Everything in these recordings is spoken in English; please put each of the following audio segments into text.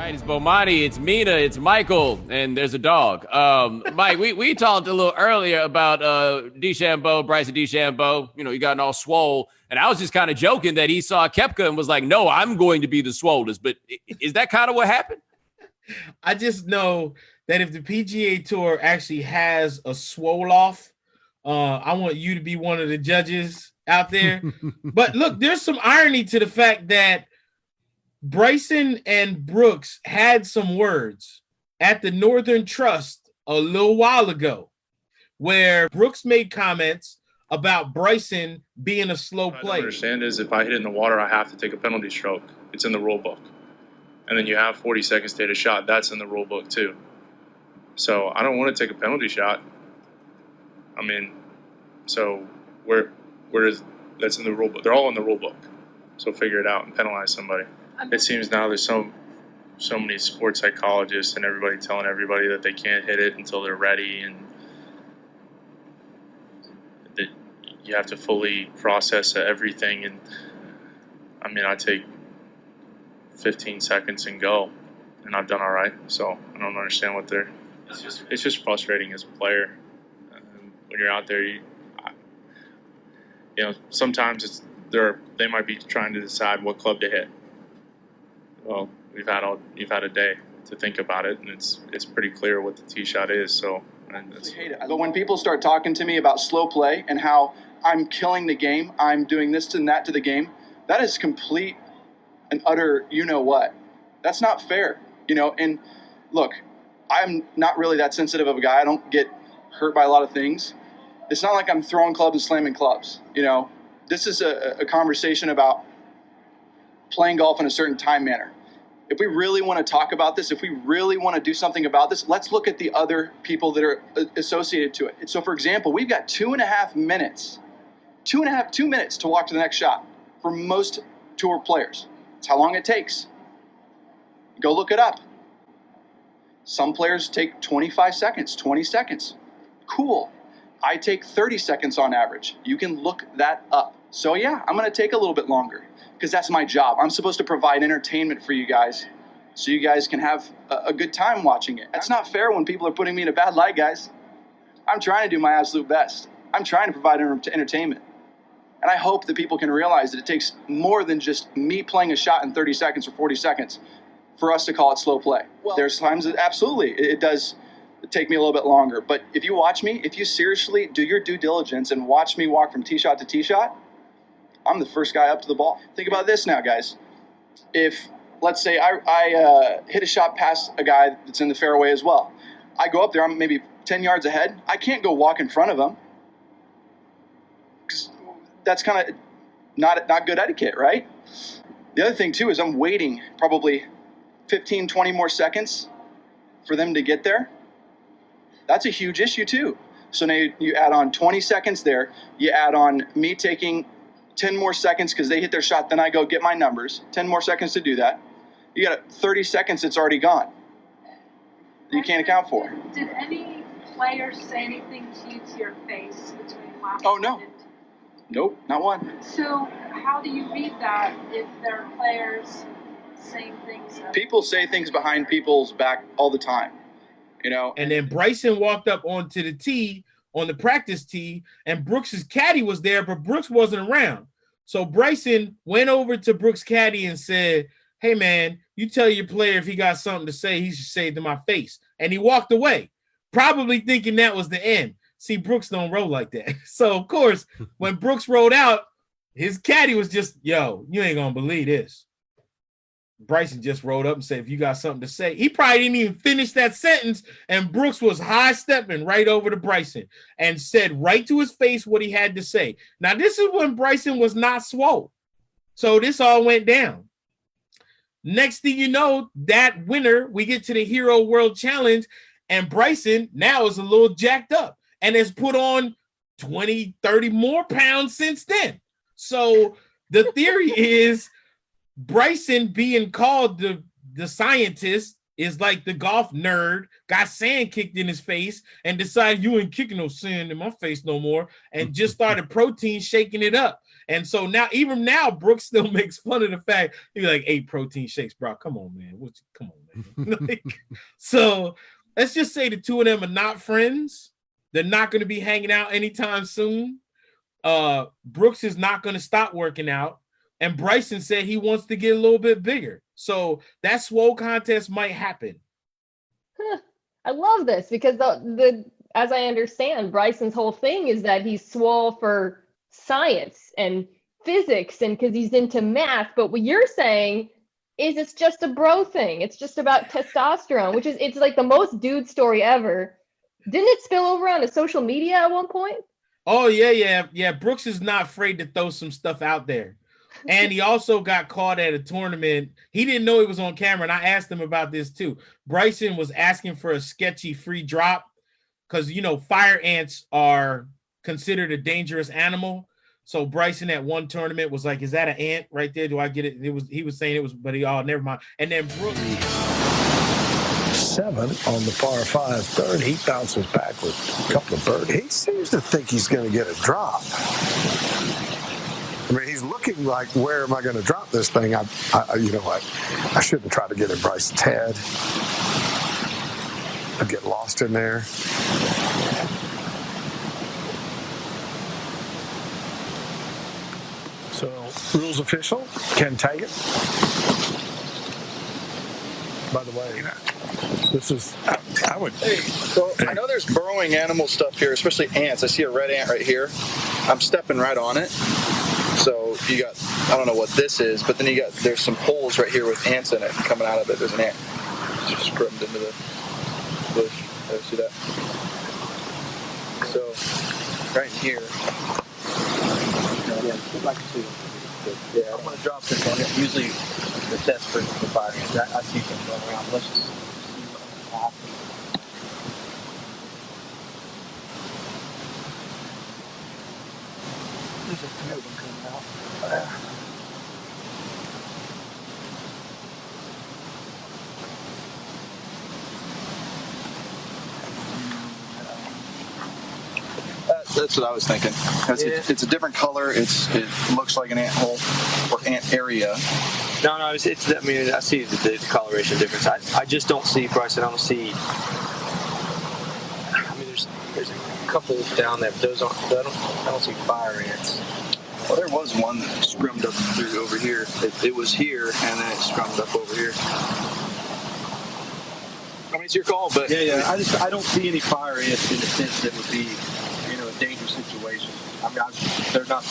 right, it's Bomani, it's Mina, it's Michael, and there's a dog. Mike, we talked a little earlier about DeChambeau, Bryson DeChambeau. You know, he gotten all swole, and I was just kind of joking that he saw Koepka and was like, "No, I'm going to be the swollest." But is that kind of what happened? I just know that if the PGA Tour actually has a swole off, I want you to be one of the judges out there. But look, there's some irony to the fact that Bryson and Brooks had some words at the Northern Trust a little while ago where Brooks made comments about Bryson being a slow player. What I don't understand is if I hit it in the water, I have to take a penalty stroke. It's in the rule book. And then you have 40 seconds to hit a shot. That's in the rule book too. So I don't want to take a penalty shot. I mean, so where is that's in the rule book? They're all in the rule book. So figure it out and penalize somebody. It seems now there's so many sports psychologists and everybody telling everybody that they can't hit it until they're ready, and that you have to fully process everything. And I mean, I take 15 seconds and go, and I've done all right. So I don't understand what they're. It's just frustrating as a player. When you're out there, you know, sometimes they might be trying to decide what club to hit. Well, you've had a day to think about it, and it's pretty clear what the tee shot is. So, I hate it. But when people start talking to me about slow play and how I'm killing the game, I'm doing this and that to the game, that is complete and utter you know what. That's not fair, you know. And look, I'm not really that sensitive of a guy. I don't get hurt by a lot of things. It's not like I'm throwing clubs and slamming clubs, you know. This is a conversation about playing golf in a certain time manner. If we really want to talk about this, if we really want to do something about this, let's look at the other people that are associated to it. So, for example, we've got 2.5 minutes, 2 minutes to walk to the next shot for most tour players. It's how long it takes. Go look it up. Some players take 25 seconds, 20 seconds. Cool. I take 30 seconds on average. You can look that up. So yeah, I'm going to take a little bit longer because that's my job. I'm supposed to provide entertainment for you guys so you guys can have a good time watching it. That's not fair when people are putting me in a bad light, guys. I'm trying to do my absolute best. I'm trying to provide entertainment. And I hope that people can realize that it takes more than just me playing a shot in 30 seconds or 40 seconds for us to call it slow play. Well, there's times that absolutely it does take me a little bit longer. But if you watch me, if you seriously do your due diligence and watch me walk from tee shot to tee shot, I'm the first guy up to the ball. Think about this now, guys. If, let's say, I hit a shot past a guy that's in the fairway as well. I go up there, I'm maybe 10 yards ahead. I can't go walk in front of him because that's kind of not good etiquette, right? The other thing, too, is I'm waiting probably 15, 20 more seconds for them to get there. That's a huge issue, too. So now you add on 20 seconds there. You add on me taking 10 more seconds because they hit their shot, then I go get my numbers. 10 more seconds to do that. You got 30 seconds that's already gone that you can't account for. Did any players say anything to you to your face between last Oh, no. Nope, not one. So how do you read that if there are players saying things? People say things behind people's back all the time, you know. And then Bryson walked up onto the tee, on the practice tee, and Brooks's caddy was there, but Brooks wasn't around. So Bryson went over to Brooks' caddy and said, "Hey, man, you tell your player if he got something to say, he should say it to my face." And he walked away, probably thinking that was the end. See, Brooks don't roll like that. So, of course, when Brooks rolled out, his caddy was just, "Yo, you ain't going to believe this." Bryson just rolled up and said, "If you got something to say." He probably didn't even finish that sentence, and Brooks was high-stepping right over to Bryson and said right to his face what he had to say. Now, this is when Bryson was not swole. So this all went down. Next thing you know, that winter, we get to the Hero World Challenge, and Bryson now is a little jacked up and has put on 20, 30 more pounds since then. So the theory is Bryson being called the scientist is like the golf nerd, got sand kicked in his face and decided you ain't kicking no sand in my face no more, and just started protein shaking it up. And so now, even now, Brooks still makes fun of the fact, he's like, "Hey, protein shakes, bro. Come on, man. Come on, man." Like, so let's just say the two of them are not friends. They're not going to be hanging out anytime soon. Brooks is not going to stop working out. And Bryson said he wants to get a little bit bigger. So that swole contest might happen. I love this because the as I understand, Bryson's whole thing is that he's swole for science and physics and because he's into math. But what you're saying is it's just a bro thing. It's just about testosterone, which is it's like the most dude story ever. Didn't it spill over onto social media at one point? Oh, yeah. Brooks is not afraid to throw some stuff out there. And he also got caught at a tournament. He didn't know he was on camera, and I asked him about this too. Bryson was asking for a sketchy free drop because, fire ants are considered a dangerous animal. So Bryson at one tournament was like, is that an ant right there? Do I get it? He was saying it was, but never mind. And then Brooks. 7 on the par 5 third. He bounces back with a couple of birdies. He seems to think he's going to get a drop. I mean, he's looking like, where am I going to drop this thing? I shouldn't try to get in Bryson's head. I'd get lost in there. So, rules official, Ken Taggart. By the way, this is, I would. Hey, so I know there's burrowing animal stuff here, especially ants. I see a red ant right here. I'm stepping right on it. So you got, I don't know what this is, but then there's some holes right here with ants in it coming out of it. There's an ant just scrubbed into the bush. There, see that? So right here. Yeah, I'd like to see it. Yeah, I'm going to drop this on it. Usually the test for fire ants. I see them going around. Let's just see what happens. There's a few of them coming out. That's what I was thinking. It's a different color. It looks like an ant hole or ant area. No. I mean, I see the coloration difference. I just don't see Bryson. I don't see. I mean, there's a couple down there, but those aren't. I don't see fire ants. Well, there was one that scrummed up through over here. It was here, and then it scrummed up over here. I mean, it's your call, but Yeah. I don't see any fire ants in the sense that would be, a dangerous situation. I mean, they're not,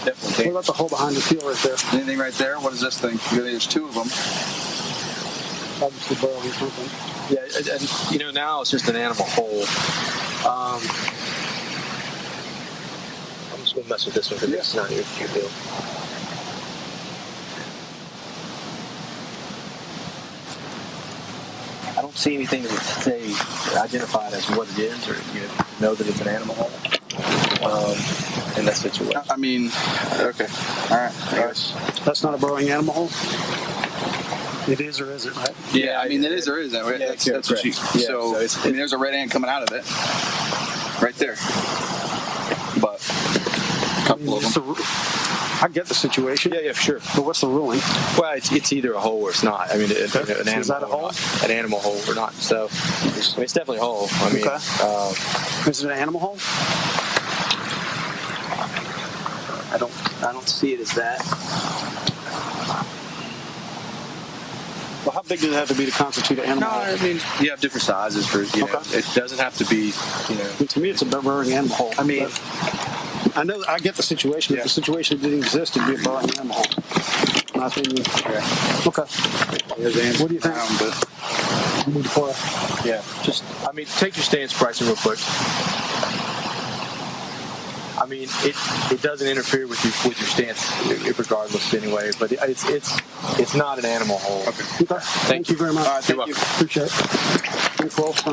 definitely dangerous. What about the hole behind the field right there? Anything right there? What is this thing? There's 2 of them. Obviously burrowing something. Yeah, and now it's just an animal hole. I'm just gonna mess with this one because it's not your deal. I don't see anything that would say identified as what it is, or know that it's an animal hole in that situation. I mean, okay, all right. I guess. That's not a burrowing animal hole? It is or isn't, right? Yeah, I mean, it is or isn't. That's what she. Yeah, so there's a red ant coming out of it, right there. But a couple of them. I get the situation. Yeah, for sure. But what's the ruling? Well, it's either a hole or it's not. I mean, an animal. Is that a hole? An animal hole or not? So, it's definitely a hole. I mean, is it an animal hole? I don't see it as that. Well, how big does it have to be to constitute an animal hole? No, I mean, you have different sizes for, it doesn't have to be, I mean, to me, it's a burrowing animal hole. I mean, I know, I get the situation. If the situation didn't exist, it'd be a burrowing animal hole. In my opinion. Okay. What do you think? You need to pour. Yeah. Take your stance, Bryson, real quick. I mean, it doesn't interfere with your stance, regardless, anyway. But it's not an animal hole. Okay. Thank you very much. Thank you. Appreciate it. Thanks, Wolf.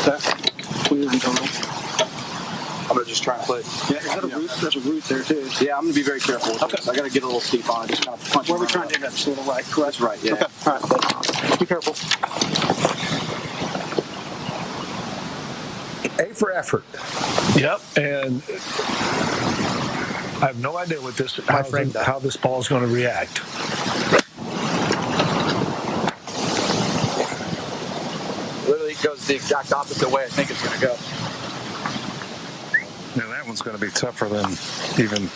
Okay. 29 total. I'm gonna just try and play. Yeah, is that a root? There's a root there too. Yeah, I'm gonna be very careful. Okay. I gotta get a little steep on it. Just kind of punch. What are we trying to do? That's sort of right. Correct. That's right. Yeah. Okay. All right. Be careful. A for effort. Yep. And I have no idea what how this ball is going to react. the exact opposite way I think it's going to go. Yeah, that one's going to be tougher than even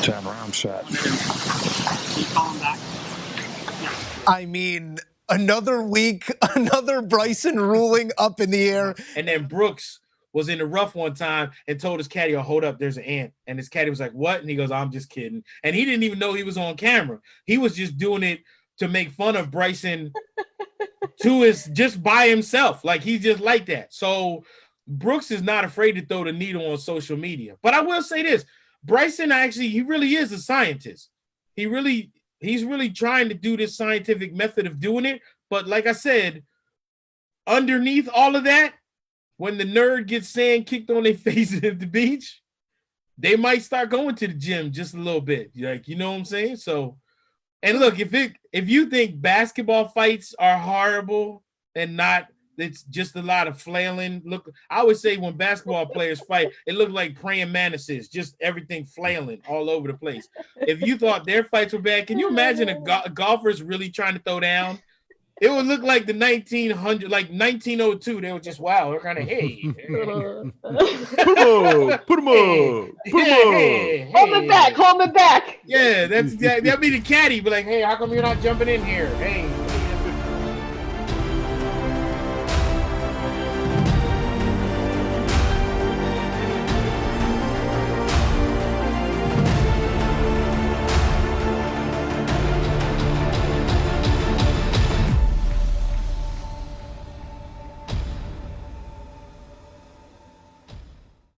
John Rahm's shot. I mean, another week, another Bryson ruling up in the air. And then Brooks was in the rough one time and told his caddy, "Oh, hold up, there's an ant." And his caddy was like, "What?" And he goes, "I'm just kidding." And he didn't even know he was on camera. He was just doing it to make fun of Bryson just by himself. Like, he's just like that. So Brooks is not afraid to throw the needle on social media. But I will say this, Bryson actually, he really is a scientist. He's really trying to do this scientific method of doing it. But like I said, underneath all of that, when the nerd gets sand kicked on their face at the beach, they might start going to the gym just a little bit. Like, you know what I'm saying? So, and look, if you think basketball fights are horrible and not, it's just a lot of flailing. Look, I would say when basketball players fight, it looked like praying mantises, just everything flailing all over the place. If you thought their fights were bad, can you imagine a golfer's really trying to throw down? It would look like the 1902. They were just, wow, they're kind of, hey. Put him up. Hold me back. Yeah, that'd be the caddy. Be like, hey, how come you're not jumping in here? Hey.